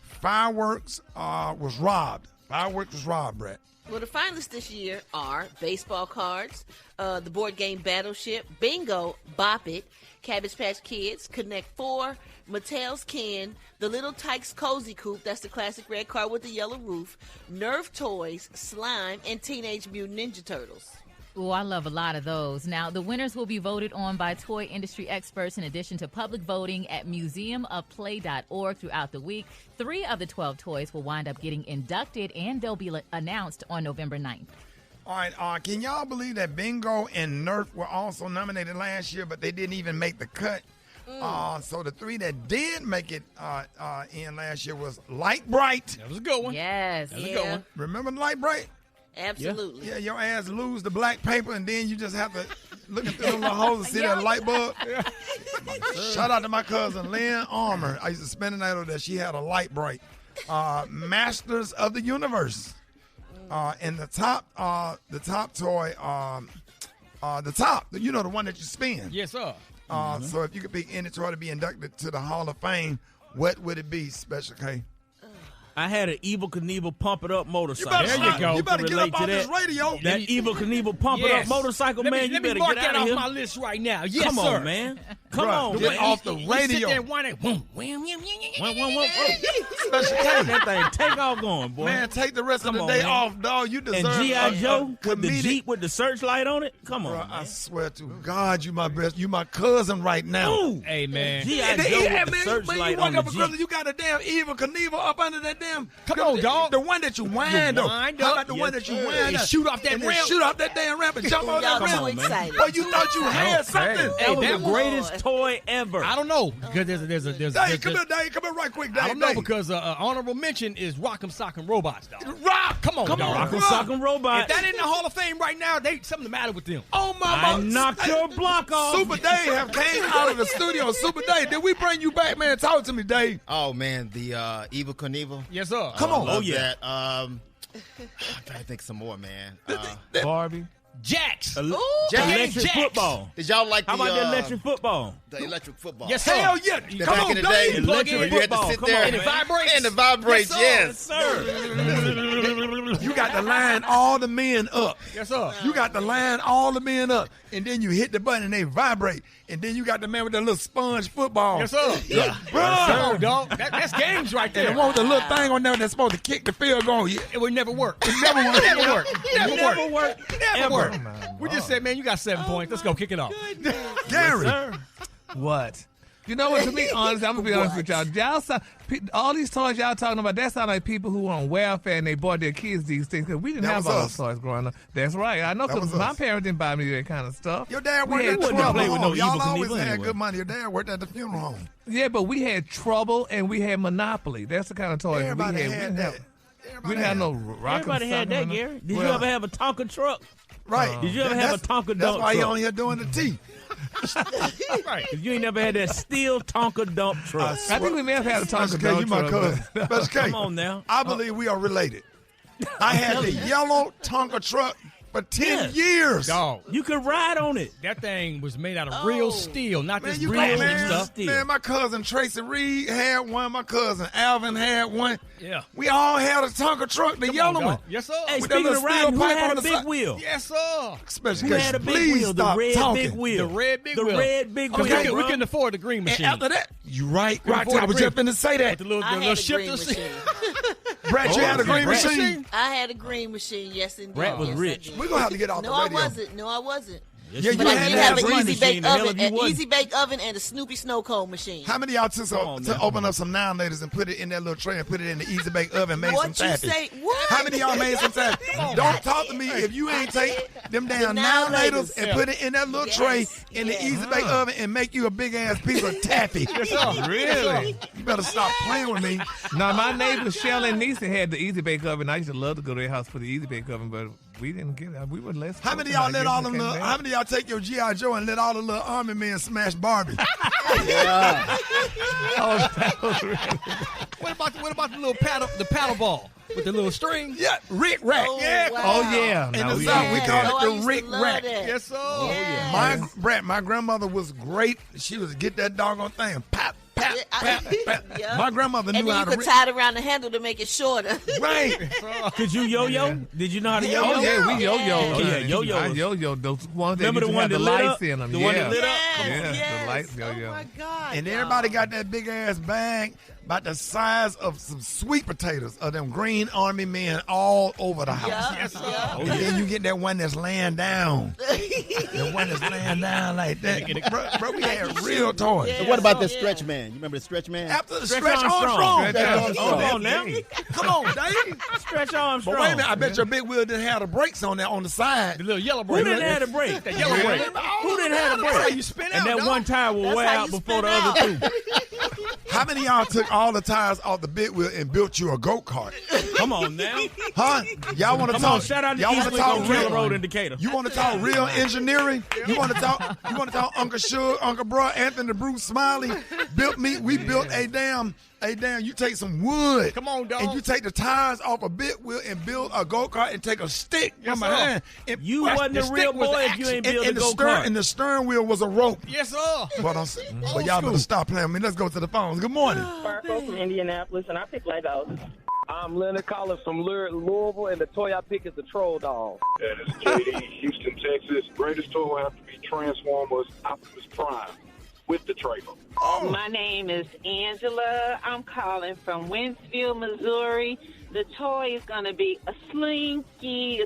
fireworks was robbed. Fireworks was robbed, Brett. Well, the finalists this year are baseball cards, the board game Battleship, Bingo, Bop It, Cabbage Patch Kids, Connect 4, Mattel's Ken, the Little Tykes Cozy Coupe, that's the classic red car with the yellow roof, Nerf Toys, Slime, and Teenage Mutant Ninja Turtles. Oh, I love a lot of those. Now, the winners will be voted on by toy industry experts in addition to public voting at museumofplay.org throughout the week. 3 of the 12 toys will wind up getting inducted, and they'll be announced on November 9th. All right, can y'all believe that Bingo and Nerf were also nominated last year, but they didn't even make the cut? So the 3 that did make it in last year was Light Bright. That was a good one. Yes. That was a good one. Remember Light Bright? Absolutely. Yeah, your ass lose the black paper, and then you just have to look through the little holes and see that light bulb. Shout out to my cousin, Lynn Armour. I used to spend the night over there. She had a Light Bright. Masters of the Universe. And the top toy, the one that you spin. Yes, sir. So if you could pick any toy to be inducted to the Hall of Fame, what would it be, Special K? I had an Evel Knievel Pump It Up motorcycle. There you go. You better get up on this radio. That Evel Knievel Pump It Up motorcycle, man, you better get out of here. Let me mark that off my list right now. Yes, Come sir. on, man. Come on, get man. off the radio. You sit there and whine it. That thing take off going, boy. Man, take the rest of the day off, dog. You deserve And G.I. Joe with the comedic- Jeep with the searchlight on it? Come on, Bro, man. I swear to God, you my best. You my cousin right now. Ooh. Hey, man. G.I. Joe with the searchlight on the Jeep. You got a damn Evel Knievel up under that damn. Come on, dog. The one that you wind up. How about the one that you wind and up? shoot off that and then ramp? shoot off that damn ramp and jump on that Y'all ramp. too excited. Oh, you thought you had something? That was that the greatest toy ever. I don't know because there's Dave, come here, Dave. Come here right quick, Dave. I don't know Dave. because honorable mention is Rock'em Sock'em Robots, dog. Rock. Come on, dog. Rock'em Sock'em Robot. If that in the Hall of Fame right now, something the matter with them. Oh my I God. knocked your block off. Super Dave have came out of the studio. Super Dave, did we bring you back, man? Talk to me, Dave. Oh man, the Evel Knievel. Yes, sir. Come on. Love that. I'm trying to think some more, man. Barbie. Jax. Electric football. Did y'all like How about the electric football? The electric football. Yes, sir. Hell yeah. That Come back on, in the Dave. day, Electric where you had to football. sit Come there on, and man. it vibrates. And it vibrates, Yes, yes. sir. You got to line all the men up. Yes, sir. You got to line all the men up, and then you hit the button and they vibrate, and then you got the man with that little sponge football. Yes, sir. Yeah. Come on, dog. That's games right there. And the one with the little thing on there that's supposed to kick the field goal. Yeah. It would never work. It never worked. Never work. Never work. Never work. Ever. We just said, man, you got 7 points. Let's go kick it off. Gary. What? You know what? To be honest, I'm gonna be honest with y'all. All these toys y'all talking about, that sound like people who on welfare and they bought their kids these things. Cause we didn't have all those toys growing up. That's right. I know because my parents didn't buy me that kind of stuff. Your dad worked at the funeral home. Y'all always had good money. Your dad worked at the funeral home. Yeah, but we had Trouble and we had Monopoly. That's the kind of toys Everybody we had. had that. We didn't have no rock. Everybody had that, Gary. Did you ever have a Tonka truck? Right. Did you ever have a Tonka dump That's why he truck? on here doing the tea. Right. If you ain't never had that steel Tonka dump truck. I think we may have had a Tonka Special K, dump you my truck. cousin. Special K. Come on now. I believe we are related. I had the yellow Tonka truck for 10 years. Dog. You could ride on it. That thing was made out of real steel, not Man, this you real got stuff. man, my cousin Tracy Reed had one. My cousin Alvin had one. Yeah. We all had a Tonka truck, the yellow one. Yes, sir. Hey, With that speaking little of riding, steel who pipe had on a the big side. wheel? Yes, sir. Special Who case, had a big please wheel? The stop red talking. big wheel. The red big The wheel. red big We wheel. couldn't afford the green machine. And after that, you right. Couldn't Right, afford I was the just green- finna say that. With the little, I the had little a green shifter. machine. Brad, you had a green Brad. machine? I had a green machine, yes indeed. Brad was yes, rich. I did. We're going to have to get off No, the I radio. wasn't. No, I wasn't. Yeah, but I did have an easy bake oven and a Snoopy snow cone machine. How many of y'all took to open up some Now Ladies and put it in that little tray and put it in the easy bake oven and made some taffy? How many of y'all made some taffy? Don't talk to me if you ain't take them damn Now Ladies and put it in that little tray in the easy bake oven and make you a big ass piece of taffy. Really? You better stop playing with me. Now, my neighbor Shelley and Nisa had the easy bake oven. I used to love to go to their house for the easy bake oven, but we didn't get it. We were less. How many of y'all let all them little? How many of y'all take your G.I. Joe and let all the little army men smash Barbie? Yeah. What about the little paddle ball with the little string? Yeah, Rick Rack. Oh, yeah. wow. Oh yeah. In the South, we call it the Rick Rack. Yes, sir. Oh yeah. My grandmother was great. She was get that doggone thing, pop. Yeah. My grandmother knew how to. And you could tie it around the handle to make it shorter. Right. Could you yo-yo? Did you know how to yo-yo? Oh yeah, we yo-yo. Oh yeah, yo-yo. I yo-yo those ones that Remember the one the that lit lights up? in them. The one that lit up? Yeah, the lights yo-yo. Oh my God. And everybody got that big ass bag about the size of some sweet potatoes of them green army men all over the house. And then you get that one that's laying down. The one that's laying down like that. Bro, we had real toys. So what about the stretch man? You remember the stretch man? After the Stretch Armstrong. Hold on now. Come on, Dave. Stretch Armstrong. But wait a minute, I bet your big wheel didn't have the brakes on there on the side. The little yellow brake. Who didn't have the brake? That yellow brake. Who didn't have the brake? That's how you spin And out, that one tire will wear out before the other two. How many of y'all took all the tires off the big wheel and built you a go-kart? Come on now. Huh? Y'all want to Come talk? on, shout out to y'all want to Eastwick talk on real Railroad Indicator. You want to talk real engineering? You want to talk Uncle Suge, Uncle Bro, Anthony Bruce Smiley built me. We built a damn. You take some wood. Come on, dog. And you take the tires off a big wheel and build a go-kart and take a stick from behind. You wasn't a real boy if you ain't build a go-kart. And the steering wheel was a rope. Yes, sir. But y'all better stop playing with me. Let's go to the phones. Good morning. Marco from Indianapolis, and I pick Legos. I'm Leonard Collins from Louisville, and the toy I pick is the Troll Doll. That is JD, Houston, Texas. Greatest toy will have to be Transformers Optimus Prime with the trailer. Oh. My name is Angela. I'm calling from Winsfield, Missouri. The toy is going to be a Slinky.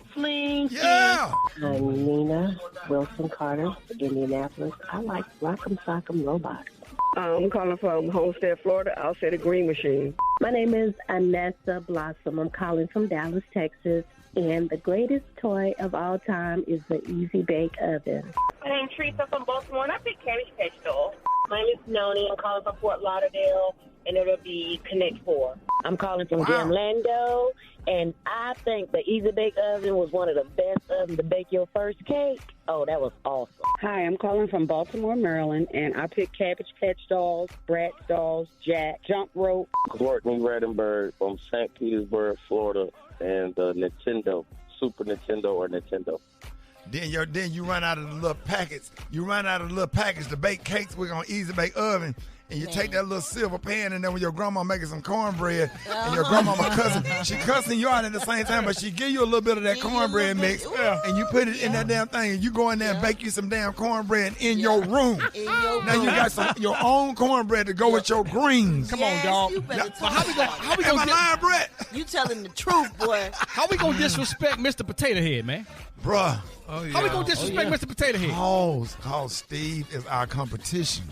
Yeah. I'm Nina Wilson Carter, Indianapolis. I like Rock'em Sock'em Robots. I'm calling from Homestead, Florida. I'll say the Green Machine. My name is Anessa Blossom. I'm calling from Dallas, Texas. And the greatest toy of all time is the Easy Bake Oven. My name's Teresa from Baltimore, and I pick Cabbage Patch Doll. My name is Noni. I'm calling from Fort Lauderdale, and it'll be Connect 4. I'm calling from Orlando, and I think the Easy Bake Oven was one of the best ovens to bake your first cake. Oh, that was awesome. Hi, I'm calling from Baltimore, Maryland, and I pick Cabbage Patch Dolls, Bratz Dolls, Jack, Jump Rope. Courtney Redenberg from St. Petersburg, Florida, and Nintendo, Super Nintendo or Nintendo. Then you run out of the little packets. You run out of the little package to bake cakes with on Easy Bake Oven. And you take that little silver pan, and then when your grandma making some cornbread, and your grandmama she cussing you out at the same time, but she give you a little bit of that cornbread mix, and you put it in that damn thing, and you go in there and bake you some damn cornbread in your room. Now you got your own cornbread to go with your greens. Come on, dog. How we gonna lying, Brett? You telling the truth, boy. How we gonna disrespect Mr. Potato Head, man? Bruh. Oh, yeah. How we gonna disrespect Mr. Potato Head? Cause Steve is our competition.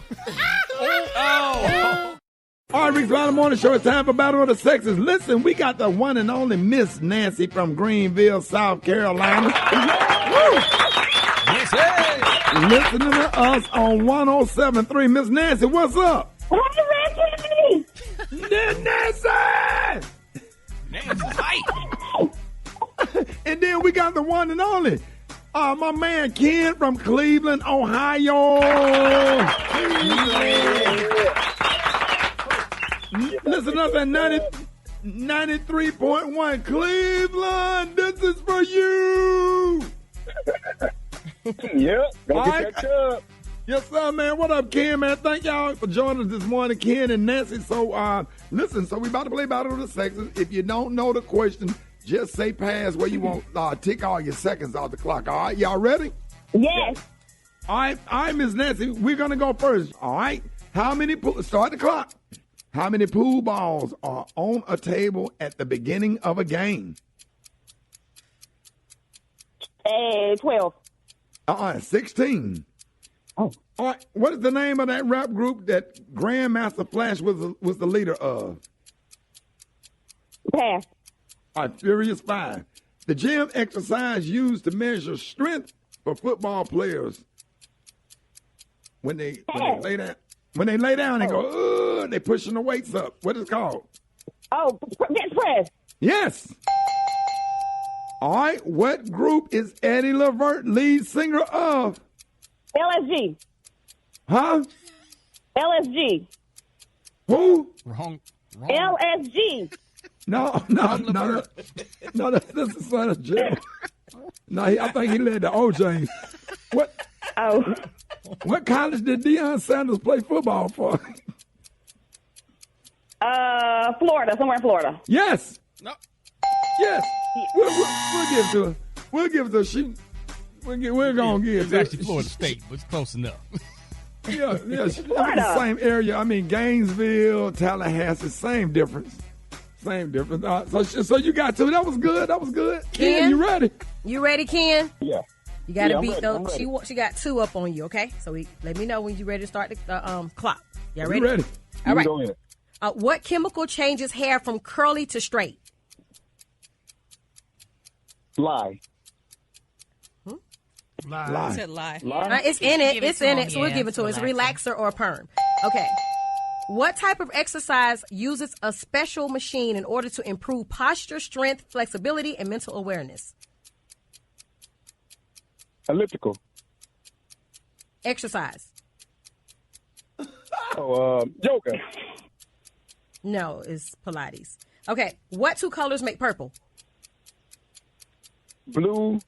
All right, Rickey Smiley Morning Show. It's time for Battle of the Sexes. Listen, we got the one and only Miss Nancy from Greenville, South Carolina. Yes, hey. Listening to us on 107.3. Miss Nancy, what's up? Hey, Nancy! Nancy's right. And then we got the one and only, my man Ken from Cleveland, Ohio. Listen up at 93.1 Cleveland. This is for you. Yep. All right. Catch up. Yes, sir, man. What up, Ken, man? Thank y'all for joining us this morning, Ken and Nancy. So, listen, we about to play Battle of the Sexes. If you don't know the question, just say pass where you want. Tick all your seconds off the clock. All right, y'all ready? Yes. All right, Miss Nancy, we're going to go first. All right. Start the clock. How many pool balls are on a table at the beginning of a game? 12. Uh-uh, 16. Oh. All right. What is the name of that rap group that Grandmaster Flash was the leader of? Pass. All right, Furious 5. The gym exercise used to measure strength for football players when they lay down. When they lay down, they go, they pushing the weights up. What is it called? Oh, bench press. Yes. All right. What group is Eddie Levert lead singer of? LSG. Huh? LSG. Who? Wrong. LSG. No, that's the son of Jim. No, I think he led the OJ. What? Oh. What college did Deion Sanders play football for? Florida, somewhere in Florida. Yes. No. Yes. We'll give it to her. We'll give it to her. We're going to give it It's to her. actually Florida State, but it's close enough. Yeah, she's in the same area. I mean, Gainesville, Tallahassee, same difference. Same difference. So you got two. That was good. Ken, you ready? You ready, Ken? Yeah. You got to I'm beat ready, those. She got 2 up on you, okay? So let me know when you're ready to start the clock. Y'all ready? You ready? All right. Go ahead. What chemical changes hair from curly to straight? Lie. Lie. Said lie. It's in it. Give it It's to in him, it. So we'll yeah, give it to her. It's a relaxer or a perm. Okay. What type of exercise uses a special machine in order to improve posture, strength, flexibility, and mental awareness? Elliptical. Exercise. Yoga. No, it's Pilates. Okay. What 2 colors make purple? Blue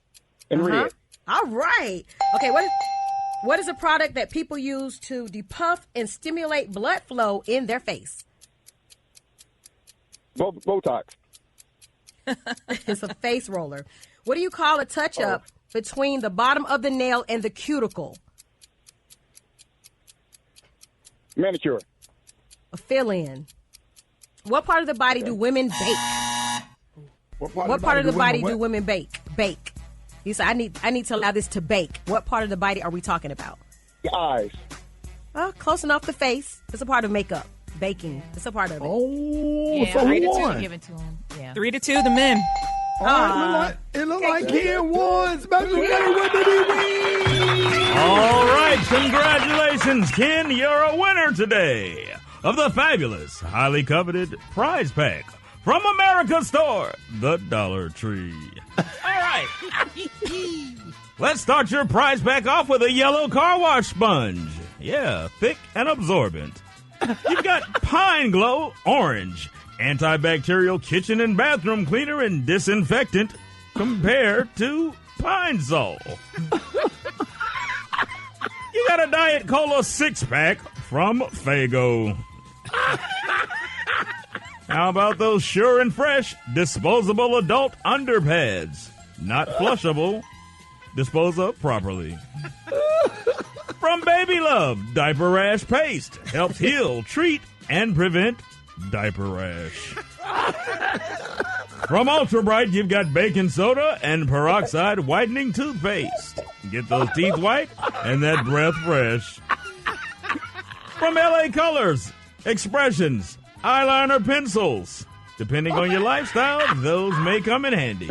and red. All right. Okay, what is a product that people use to depuff and stimulate blood flow in their face? Botox. It's a face roller. What do you call a touch-up between the bottom of the nail and the cuticle? Manicure. A fill-in. What part of the body do women bake? What part of the body do women bake? Bake. You said, I need to allow this to bake. What part of the body are we talking about? The eyes. Close enough. The face. It's a part of makeup. Baking. It's a part of it. Yeah, so who 3-2. won? Give it to him. Yeah. 3-2, the men. It looked like Ken won. Special K, what did he win? All right, congratulations, Ken. You're a winner today of the fabulous, highly coveted prize pack from America's store, the Dollar Tree. All right. Let's start your prize pack off with a yellow car wash sponge. Yeah, thick and absorbent. You've got Pine Glow Orange, antibacterial kitchen and bathroom cleaner and disinfectant compared to Pine Sol. You got a Diet Cola 6-pack from Faygo. How about those Sure and Fresh disposable adult underpads? Not flushable. Dispose up properly. From Baby Love, diaper rash paste helps heal, treat, and prevent diaper rash. From Ultra Bright, you've got baking soda and peroxide whitening toothpaste. Get those teeth white and that breath fresh. From LA Colors, expressions, eyeliner pencils. Depending on your lifestyle, those may come in handy.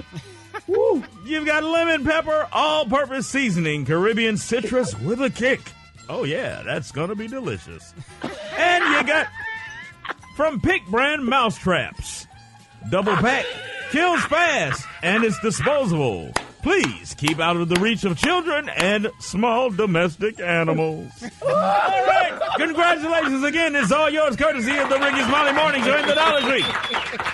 Woo. You've got lemon pepper, all-purpose seasoning, Caribbean citrus with a kick. Oh, yeah, that's going to be delicious. And you got from Pick brand mouse traps. Double pack, kills fast, and it's disposable. Please keep out of the reach of children and small domestic animals. All right, congratulations again. It's all yours courtesy of the Rickey Smiley Morning Show in the Dollar Tree.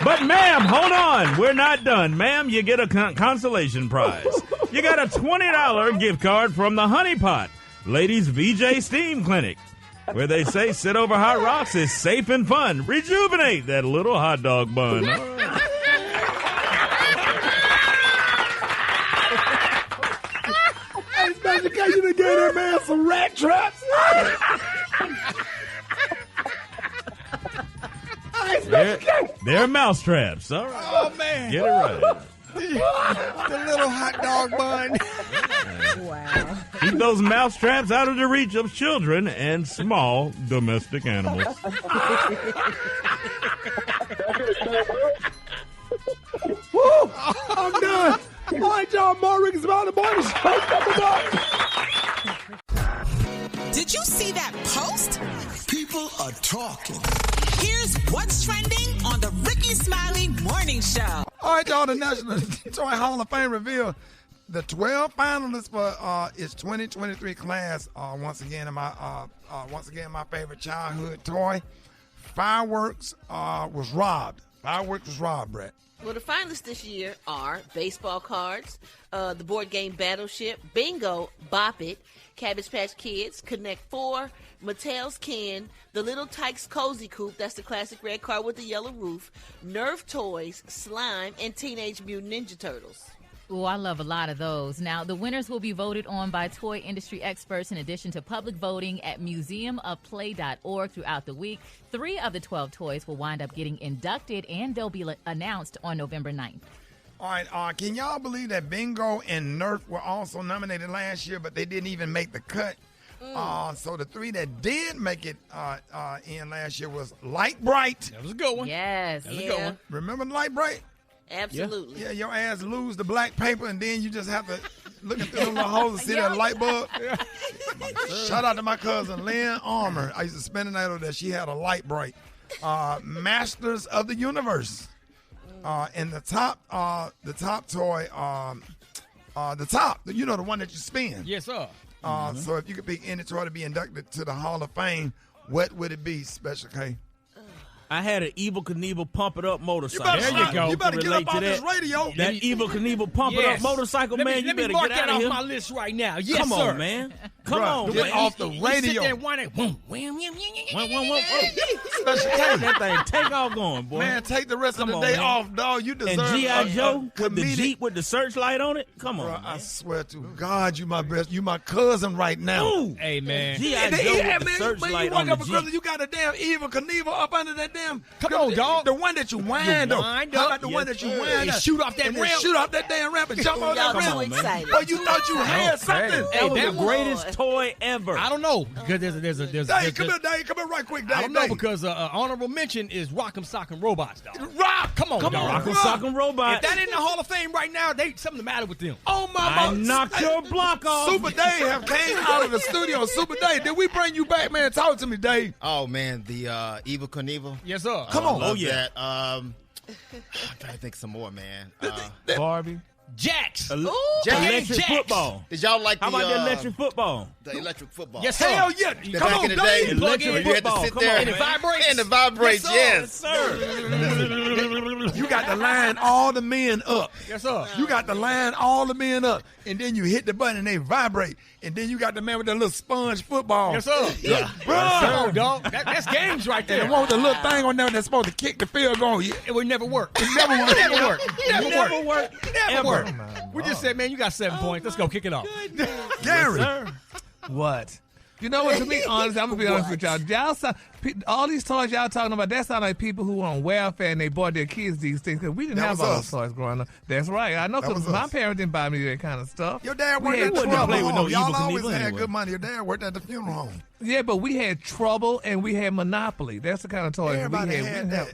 But, ma'am, hold on. We're not done. Ma'am, you get a consolation prize. You got a $20 gift card from the Honey Pot Ladies VJ Steam Clinic, where they say sit over hot rocks is safe and fun. Rejuvenate that little hot dog bun. Hey, Special K, you done gave that man some rat traps. They're mouse traps. All right. Oh, man. Get it right. The little hot dog bun. Wow. Keep those mouse traps out of the reach of children and small domestic animals. Woo! I'm done. All right, y'all. More Rickey Smiley Morning Show. Did you see that post? People are talking. Here's what's trending on the Rickey Smiley Morning Show. All right, y'all. The National Toy Hall of Fame revealed the 12 finalists for its 2023 class. Once again, my favorite childhood toy. Fireworks was robbed. Fireworks was robbed, Brett. Well, the finalists this year are baseball cards, the board game Battleship, Bingo, Bop It, Cabbage Patch Kids, Connect 4, Mattel's Ken, the Little Tykes Cozy Coupe, that's the classic red car with the yellow roof, Nerf Toys, Slime, and Teenage Mutant Ninja Turtles. Oh, I love a lot of those. Now, the winners will be voted on by toy industry experts in addition to public voting at museumofplay.org throughout the week. 3 of the 12 toys will wind up getting inducted, and they'll be announced on November 9th. All right, can y'all believe that Bingo and Nerf were also nominated last year, but they didn't even make the cut? So the 3 that did make it in last year was Light Bright. That was a good one. Yes. That was a good one. Remember Light Bright? Absolutely. Yeah, your ass lose the black paper, and then you just have to look at the little holes and see that light bulb. Shout out to my cousin, Lynn Armour. I used to spend the night over there. She had a Light Bright. Masters of the Universe. And the top toy, you know, the one that you spin. Yes, sir. So if you could pick any toy to be inducted to the Hall of Fame, what would it be, Special K? I had an Evel Knievel Pump It Up motorcycle. There you go. You better get up on this radio. That Evel Knievel Pump It Up motorcycle, man, you better get out of here. Let me mark that off my list right now. Yes, Come sir. on, man. Come on, get off the radio. Sit there and whine it. Special K. That thing take off going, boy. Man, take the rest of the day off, dog. You deserve And G.I. Joe with the comedic- Jeep with the searchlight on it? Come on, Bro, man. I swear to God, you my best. You my cousin right now. Ooh. Hey, man. G.I. Joe with the searchlight on the Jeep. You got a damn Evel Knievel up under that damn. Come on, dog. The one that you wind up. How about the one that you wind up? Shoot off that and ramp. then shoot off that damn ramp and jump on that Y'all ramp. too excited. Boy, you thought you had something. That was that the was- greatest toy ever. I don't know. Because there's Dave, come here, Dave. Come here right quick, Dave. I don't know because honorable mention is Rock'em Sock'em Robots, dog. Rock! Come on, dog. Rock'em Sock'em Robots. If that ain't in the Hall of Fame right now, something the matter with them. Oh, my I mama. knocked your block off. Super Dave have came out of the studio. Super Dave, did we bring you back, man? Talk to me, Dave. Oh, man, the Evel Knievel. Yes, sir. Come on. Love Oh, yeah. that. I'm trying to think some more, man. Barbie. Jacks. Electric Jacks. football. Did y'all like How the about the electric football? The electric football. Yes, sir. Hell yeah. The Come back on, in the day, Dave. Electric you had to football. sit Come there on, and man. it vibrates. And it vibrates, Yes, yes. sir. You got to line all the men up. Yes, sir. You got to line all the men up, and then you hit the button and they vibrate. And then you got the man with that little sponge football. Yes, sir. Yeah. Bro. Come on, dog. That's games right And there. the one with the little thing on there that's supposed to kick the field goal. It would never work. It never worked. Never work. Never work. Never work. Ever. We just said, man, you got 7 points. Let's go kick it off. Gary. What? You know what? To be honest, I'm gonna be honest with y'all. All these toys y'all talking about, that sound like people who on welfare and they bought their kids these things because we didn't That have was all us. those toys growing up. That's right. I know That because was my us. parents didn't buy me that kind of stuff. Your dad We worked had at the trouble. funeral play with no home. Y'all Evel always Knievel had anyway. good money. Your dad worked at the funeral home. Yeah, but we had Trouble and we had Monopoly. That's the kind of toys Everybody we had had. that.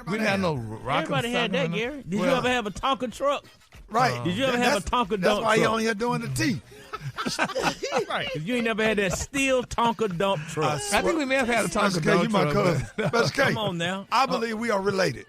We didn't have no rock. Everybody had that, Gary. Did you ever have a Tonka truck? Right. Did you ever have a Tonka That's dump why he truck? on here doing the tea. Right. If you ain't never had that steel Tonka dump truck. I think we may have had a Special Tonka K, you dump my truck. cousin. Special K. Come on now. I believe we are related.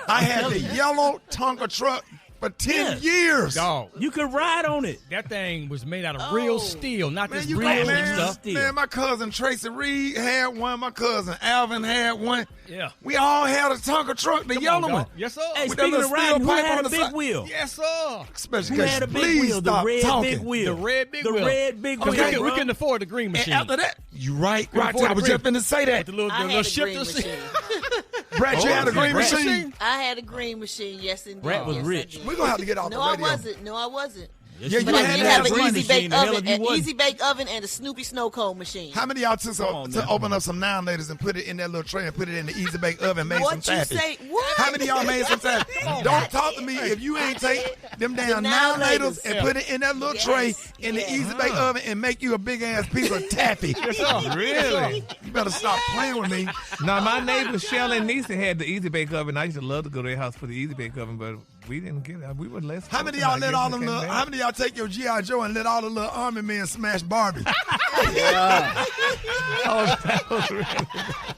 I had the yellow Tonka truck for 10 years. Dog. You could ride on it. That thing was made out of real steel, not Man, this you real got stuff. man, my cousin Tracy Reed had one. My cousin Alvin had one. Yeah. We all had a Tonka truck, the Come yellow on, one. dog. Yes, sir. Hey, With that speaking little of riding, steel who pipe had on a the big side. wheel? Yes, sir. Special Who case, had a big please wheel? The stop red talking. big wheel. The red big The wheel. red big Because wheel. we bro. couldn't afford the green And machine. after that, you right. Couldn't Right, afford I the was green- just finna say that. The little I had a shifter green machine. Brad, you had a green Brad. machine. I had a green machine, yes indeed. Brad was Yes, I rich. did. We're going to have to get off No, the I radio. wasn't. No, I wasn't. Yeah, But you you had have that an green easy bake machine, oven, the hell if you easy bake oven, and a Snoopy snow cone machine. How many of y'all took to open up some Now Laters and put it in that little tray and put it in the Easy Bake Oven and made What some you taffy? say? What? How many of y'all made some taffy? Don't talk to me if you ain't take them damn Now Laters and put it in that little tray in the Easy Bake Oven and make you a big ass piece of taffy. Really? You better stop playing with me. Now, my neighbor Shell and Nisa had the Easy Bake Oven. I used to love to go to their house for the Easy Bake Oven, but we didn't get it. We were less. How many of y'all let all them little? How many of y'all take your G.I. Joe and let all the little army men smash Barbie?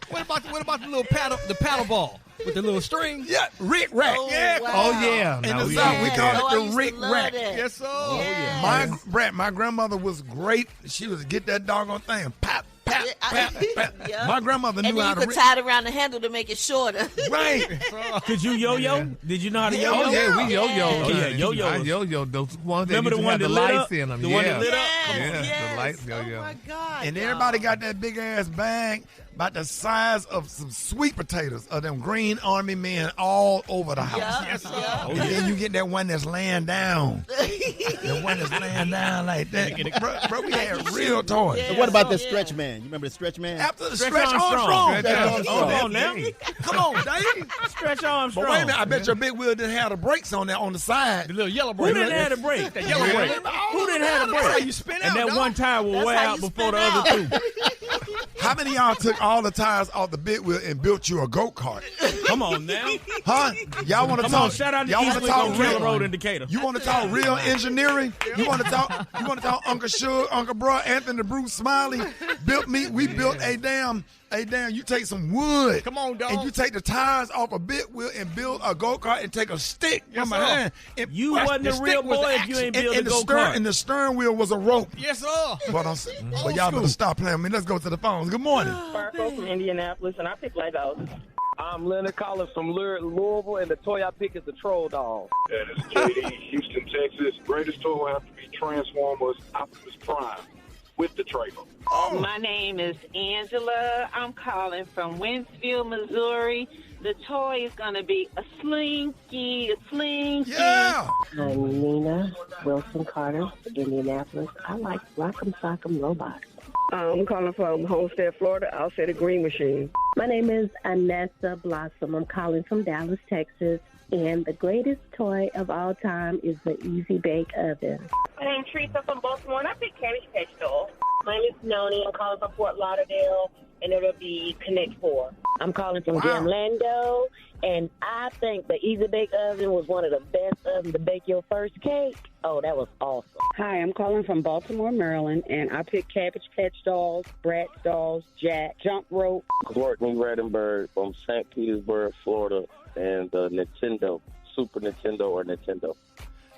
What about the little paddle ball with the little string? Yeah, Rick Rack. Oh, wow. Oh yeah. In No, the we South, did. we call I it the used to Rick love Rack. that. Yes, sir. Oh yeah. My grandmother was great. She was get that doggone thing and pop, pop, pop, pop. Yeah. My grandmother And knew then how you to could tie it around the handle to make it shorter. Right. Could you yo-yo? Did you know how to yo-yo? Oh yeah, we yo-yo. Oh, yeah, yo-yo. I yo-yo. Those ones that Remember used the to one have the that lit lights up? in them. The yeah. one that lit up? Yeah, the lights yo-yo. Oh my God. And everybody got that big ass bag about the size of some sweet potatoes of them green army men all over the house. Yes, And then you get that one that's laying down. The one that's laying down like that. Bro, we had real toys. Yeah. So what about the Yeah. stretch man? You remember the stretch man? After the Stretch Stretch Armstrong. Armstrong. Hold on now. Come on, Dave. Stretch Armstrong. But wait a minute, I bet your big wheel didn't have the brakes on there on the side. The little yellow Who break. didn't have the brake? That yellow break. Who didn't have the That's how brake? you spin And out, that dog. one tire will That's wear how out you before the spin other out. two. How many of y'all took all the tires off the big wheel and built you a go-kart? Come on now. Huh? Y'all want to Come talk? on, shout out to y'all want Eastwood to talk on Trailer real? Road in Decatur. You want to talk real engineering? You want to talk? You want to talk Uncle Suge, Uncle Bro, Anthony Bruce Smiley built me. We built a damn. You take some wood. Come on, dog. And you take the tires off a big wheel and build a go-kart and take a stick from behind. And You watch, wasn't the a stick real was the boy if action. you ain't And- build a and the stern- go-kart. And the stern wheel was a rope. Yes, sir. But y'all better stop playing with me. Let's go to the phones. Good morning. Sparkle from Indianapolis, and I pick Legos. I'm Leonard Collins from Louisville, and the toy I pick is the Troll Doll. And it's JD, Houston, Texas. Greatest toy will have to be Transformers Optimus Prime with the trailer. My name is Angela. I'm calling from Winsfield, Missouri. The toy is going to be a slinky. Yeah. I'm Nina Wilson Carter, Indianapolis. I like Rock'em Sock'em Robots. I'm calling from Homestead, Florida. I'll say the Green Machine. My name is Anessa Blossom. I'm calling from Dallas, Texas. And the greatest toy of all time is the Easy Bake Oven. My name's Teresa from Baltimore, and I pick Cabbage Patch Doll. My name is Noni. I'm calling from Fort Lauderdale, and it'll be Connect 4. I'm calling from Orlando, and I think the Easy Bake Oven was one of the best ovens to bake your first cake. Oh, that was awesome. Hi, I'm calling from Baltimore, Maryland, and I pick Cabbage Patch Dolls, Bratz Dolls, Jack, Jump Rope. Courtney Redenberg from St. Petersburg, Florida, and Nintendo, Super Nintendo or Nintendo.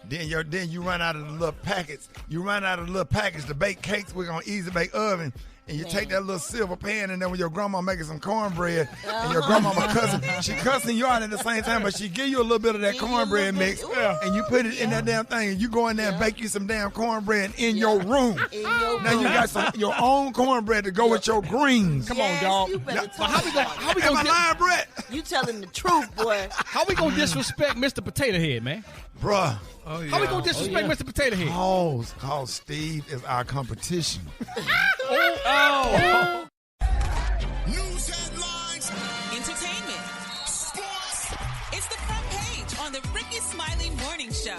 Then you run out of the little packets. You run out of the little packets to bake cakes with on Easy Bake Oven. And you take that little silver pan, and then when your grandma making some cornbread, and your grandmama she cussing you out at the same time, but she give you a little bit of that cornbread mix, and you put it in that damn thing, and you go in there and bake you some damn cornbread in your room. Now you got your own cornbread to go with your greens. Come on, dog. You better talk. How we Am I gonna lying, Brett? You telling the truth, boy. how we gonna disrespect Mr. Potato Head, man? Bruh. Oh, yeah. How we gonna disrespect Mr. Potato Head? Cause Steve is our competition. News headlines, Entertainment. Sports. It's the front page on the Rickey Smiley Morning Show.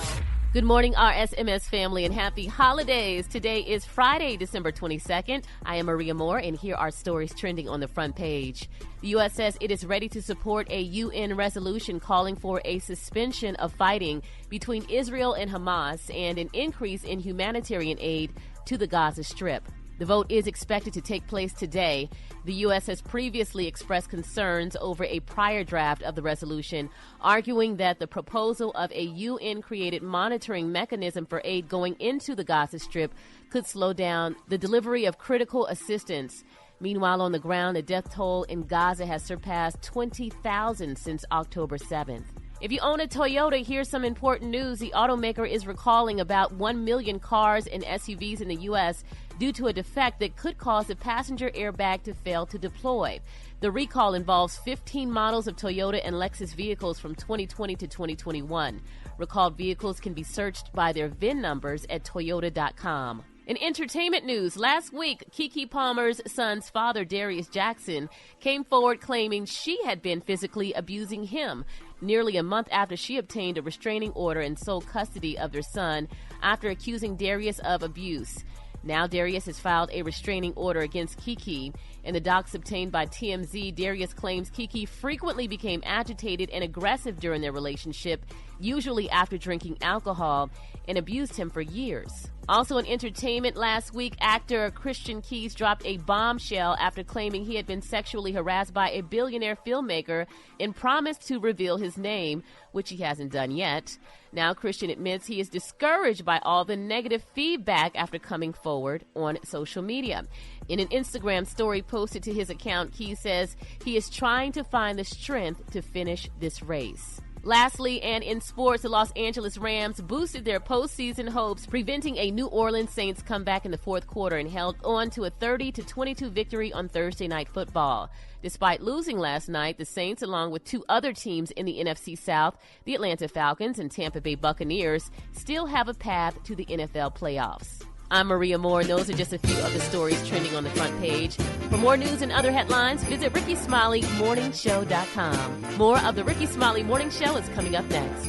Good morning, RSMS family, and happy holidays. Today is Friday, December 22nd. I am Maria Moore, and here are stories trending on the front page. The U.S. says it is ready to support a UN resolution calling for a suspension of fighting between Israel and Hamas and an increase in humanitarian aid to the Gaza Strip. The vote is expected to take place today. The U.S. has previously expressed concerns over a prior draft of the resolution, arguing that the proposal of a UN-created monitoring mechanism for aid going into the Gaza Strip could slow down the delivery of critical assistance. Meanwhile, on the ground, the death toll in Gaza has surpassed 20,000 since October 7th. If you own a Toyota, here's some important news. The automaker is recalling about 1 million cars and SUVs in the U.S. due to a defect that could cause the passenger airbag to fail to deploy. The recall involves 15 models of Toyota and Lexus vehicles from 2020 to 2021. Recalled vehicles can be searched by their VIN numbers at toyota.com. In entertainment news, last week, Keke Palmer's son's father, Darius Jackson, came forward claiming she had been physically abusing him nearly a month after she obtained a restraining order and sole custody of their son after accusing Darius of abuse. Now Darius has filed a restraining order against Keke. In the docs obtained by TMZ, Darius claims Keke frequently became agitated and aggressive during their relationship, usually after drinking alcohol, and abused him for years. Also in entertainment, last week, actor Christian Keys dropped a bombshell after claiming he had been sexually harassed by a billionaire filmmaker and promised to reveal his name, which he hasn't done yet. Now Christian admits he is discouraged by all the negative feedback after coming forward on social media. In an Instagram story posted to his account, Keys says he is trying to find the strength to finish this race. Lastly, and in sports, the Los Angeles Rams boosted their postseason hopes, preventing a New Orleans Saints comeback in the fourth quarter and held on to a 30-22 victory on Thursday Night Football. Despite losing last night, the Saints, along with two other teams in the NFC South, the Atlanta Falcons and Tampa Bay Buccaneers, still have a path to the NFL playoffs. I'm Maria Moore, and those are just a few of the stories trending on the front page. For more news and other headlines, visit RickeySmileyMorningShow.com. More of the Rickey Smiley Morning Show is coming up next.